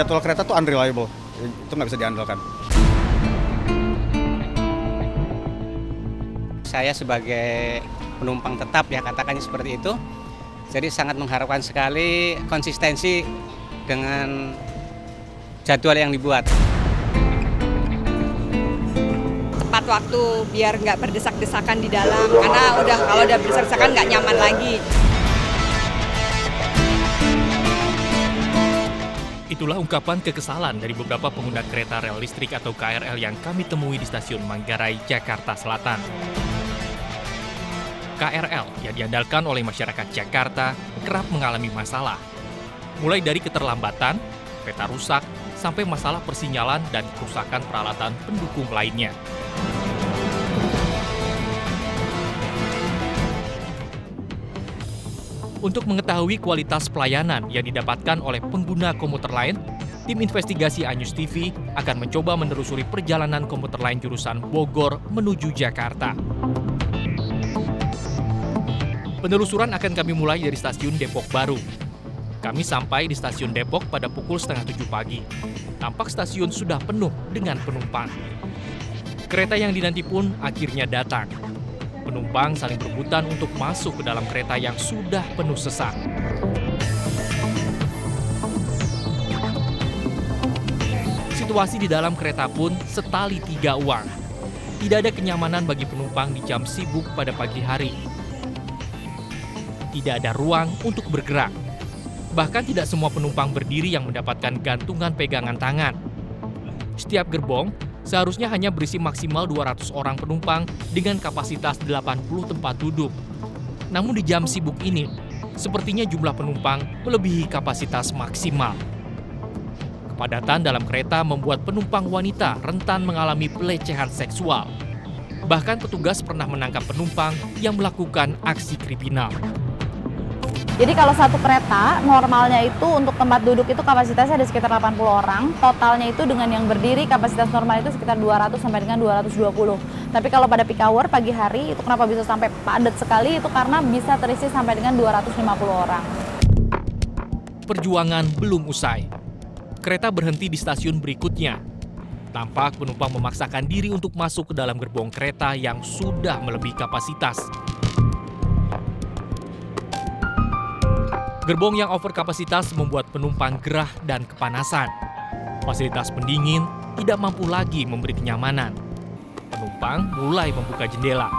jadwal kereta tuh unreliable, itu nggak bisa diandalkan. Saya sebagai penumpang tetap ya katakannya seperti itu, jadi sangat mengharapkan sekali konsistensi dengan jadwal yang dibuat. Tepat waktu biar nggak berdesak-desakan di dalam, karena kalau udah berdesak-desakan nggak nyaman lagi. Itulah ungkapan kekesalan dari beberapa pengguna kereta rel listrik atau KRL yang kami temui di stasiun Manggarai, Jakarta Selatan. KRL yang diandalkan oleh masyarakat Jakarta kerap mengalami masalah. Mulai dari keterlambatan, peta rusak, sampai masalah persinyalan dan kerusakan peralatan pendukung lainnya. Untuk mengetahui kualitas pelayanan yang didapatkan oleh pengguna komuter lain, tim investigasi Anyus TV akan mencoba menelusuri perjalanan komuter lain jurusan Bogor menuju Jakarta. Penelusuran akan kami mulai dari stasiun Depok Baru. Kami sampai di stasiun Depok pada pukul 6:30 pagi. Tampak stasiun sudah penuh dengan penumpang. Kereta yang dinanti pun akhirnya datang. Penumpang saling berebutan untuk masuk ke dalam kereta yang sudah penuh sesak. Situasi di dalam kereta pun setali tiga uang. Tidak ada kenyamanan bagi penumpang di jam sibuk pada pagi hari. Tidak ada ruang untuk bergerak. Bahkan tidak semua penumpang berdiri yang mendapatkan gantungan pegangan tangan. Setiap gerbong seharusnya hanya berisi maksimal 200 orang penumpang dengan kapasitas 80 tempat duduk. Namun di jam sibuk ini, sepertinya jumlah penumpang melebihi kapasitas maksimal. Kepadatan dalam kereta membuat penumpang wanita rentan mengalami pelecehan seksual. Bahkan petugas pernah menangkap penumpang yang melakukan aksi kriminal. Jadi kalau satu kereta normalnya itu untuk tempat duduk itu kapasitasnya ada sekitar 80 orang. Totalnya itu dengan yang berdiri kapasitas normal itu sekitar 200 sampai dengan 220. Tapi kalau pada peak hour pagi hari itu kenapa bisa sampai padat sekali itu karena bisa terisi sampai dengan 250 orang. Perjuangan belum usai. Kereta berhenti di stasiun berikutnya. Tampak penumpang memaksakan diri untuk masuk ke dalam gerbong kereta yang sudah melebihi kapasitas. Gerbong yang over kapasitas membuat penumpang gerah dan kepanasan. Fasilitas pendingin tidak mampu lagi memberi kenyamanan. Penumpang mulai membuka jendela.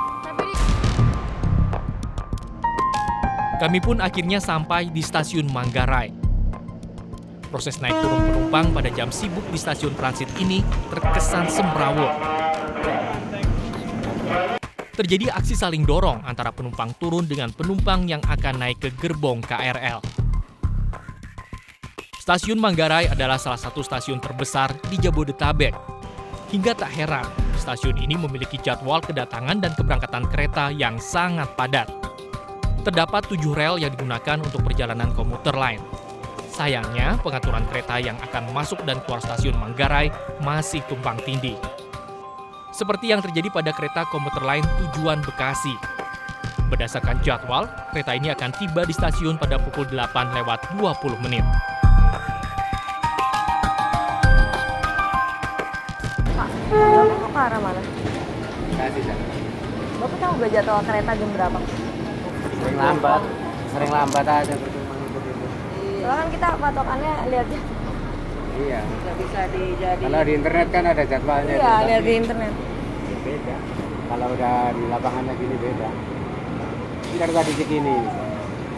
Kami pun akhirnya sampai di stasiun Manggarai. Proses naik turun penumpang pada jam sibuk di stasiun transit ini terkesan semrawut. Terjadi aksi saling dorong antara penumpang turun dengan penumpang yang akan naik ke gerbong KRL. Stasiun Manggarai adalah salah satu stasiun terbesar di Jabodetabek. Hingga tak heran, stasiun ini memiliki jadwal kedatangan dan keberangkatan kereta yang sangat padat. Terdapat 7 rel yang digunakan untuk perjalanan komuter lain. Sayangnya, pengaturan kereta yang akan masuk dan keluar stasiun Manggarai masih tumpang tindih. Seperti yang terjadi pada kereta komuter lain tujuan Bekasi. Berdasarkan jadwal, kereta ini akan tiba di stasiun pada pukul 8:20 menit. Pak, Bapak mau ke arah mana? Bekasi, Pak. Bapak tahu nggak jadwal kereta jam berapa? Sering lambat aja percuma ngikut itu. Soalnya kan kita patokannya lihatnya. Iya. Nggak bisa dijadi. Kalau di internet kan ada jadwalnya. Iya, tuh, lihat tapi di internet. beda. Kalau udah di lapangannya gini beda. Kita tadi Cikini.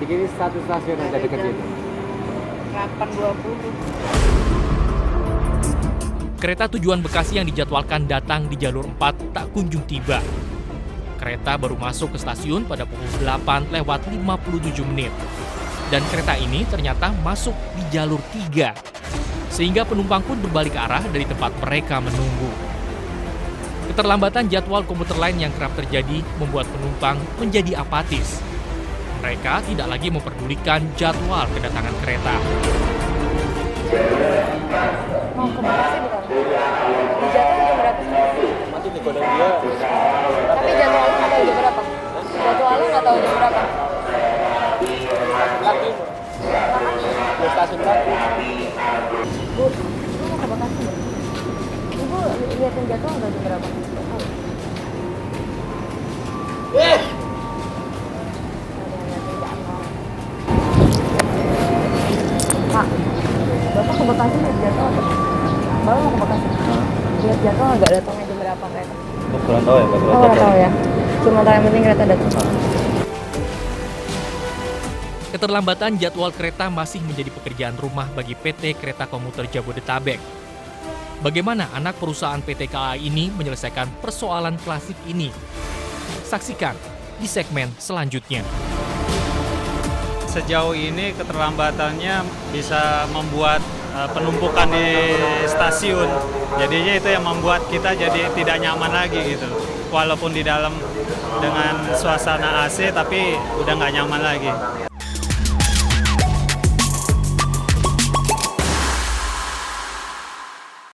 Cikini satu stasiun aja deket situ. 8.20. Kereta tujuan Bekasi yang dijadwalkan datang di jalur 4 tak kunjung tiba. Kereta baru masuk ke stasiun pada pukul 8:57 menit. Dan kereta ini ternyata masuk di jalur 3. Sehingga penumpang pun berbalik arah dari tempat mereka menunggu. Keterlambatan jadwal komuter lain yang kerap terjadi membuat penumpang menjadi apatis. Mereka tidak lagi memperdulikan jadwal kedatangan kereta. Mau ke Bekasi bukan? Di jadwal jam berapa sih? Masih digodong dia. Tapi jadwal lu nggak tahu jam berapa? Jadwal lu nggak tahu jam berapa? Stasiun kaki. Stasiun kaki. Bu, liatin jadwal nggak jam berapa? Pak, Bapak ke Bekasi lihat jadwal atau? Bapak mau ke Bekasi? Lihat jadwal nggak datangnya jam berapa kereta? Kurang tahu ya, Pak. Oh, nggak tahu ya. Cuma tahu yang penting kereta datang. Keterlambatan jadwal kereta masih menjadi pekerjaan rumah bagi PT Kereta Komuter Jabodetabek. Bagaimana anak perusahaan PT KAI ini menyelesaikan persoalan klasik ini? Saksikan di segmen selanjutnya. Sejauh ini keterlambatannya bisa membuat penumpukan di stasiun. Jadinya itu yang membuat kita jadi tidak nyaman lagi gitu. Walaupun di dalam dengan suasana AC tapi udah nggak nyaman lagi.